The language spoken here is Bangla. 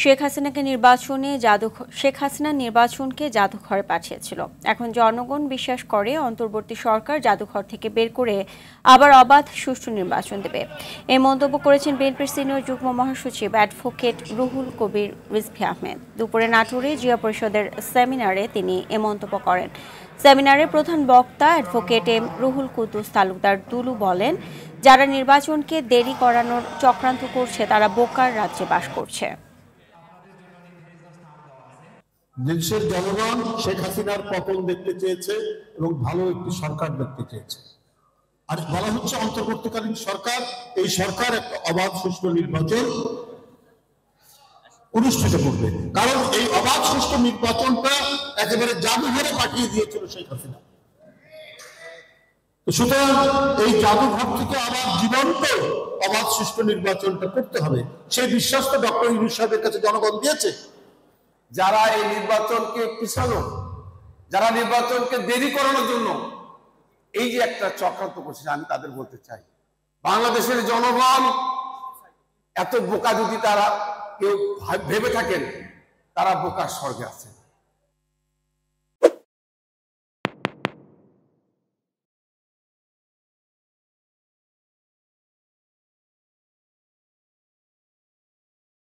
শেখ হাসিনা নির্বাচনকে জাদুঘরে পাঠিয়েছিল। এখন জনগণ বিশ্বাস করে অন্তর্বর্তী সরকার জাদুঘর থেকে বের করে আবার অবাধ সুষ্ঠু নির্বাচন দেবে। এই মন্তব্য করেছেন বিএনপির সিনিয়র যুগ্ম মহাসচিব অ্যাডভোকেট রুহুল কবির রিজভী আহমেদ। দুপুরে নাটোরে জিয়া পরিষদের সেমিনারে তিনি এ মন্তব্য করেন। সেমিনারে প্রধান বক্তা অ্যাডভোকেট এম রুহুল কুদ্দুস তালুকদার দুলু বলেন, যারা নির্বাচনকে দেরি করানোর চক্রান্ত করছে তারা বোকার রাজ্যে বাস করছে। দেশের জনগণ শেখ হাসিনার পতন দেখতে চেয়েছে এবং ভালো একটি সরকার দেখতে চেয়েছে। আর বলা হচ্ছে অন্তর্বর্তীকালীন সরকার, এই সরকার একটা অবাধ সুষ্ঠু নির্বাচন অনুষ্ঠিত করবে, কারণ এই অবাধ সুষ্ঠু নির্বাচনটা একেবারে জাদুঘরে পাঠিয়ে দিয়েছিল শেখ হাসিনা। সুতরাং এই জাদুঘর থেকে আবার জীবন্ত অবাধ সুষ্ঠু নির্বাচনটা করতে হবে, সেই বিশ্বাস তো ডক্টর ইউনূস সাহেবের কাছে জনগণ দিয়েছে। যারা এই নির্বাচনকে পিছানো, যারা নির্বাচনকে দেরি করানোর জন্য এই যে একটা চক্রান্ত করছে, আমি তাদের বলতে চাই, বাংলাদেশের জনগণ এত বোকা যদি তারা কেউ ভেবে থাকেন, তারা বোকার স্বর্গে আছেন।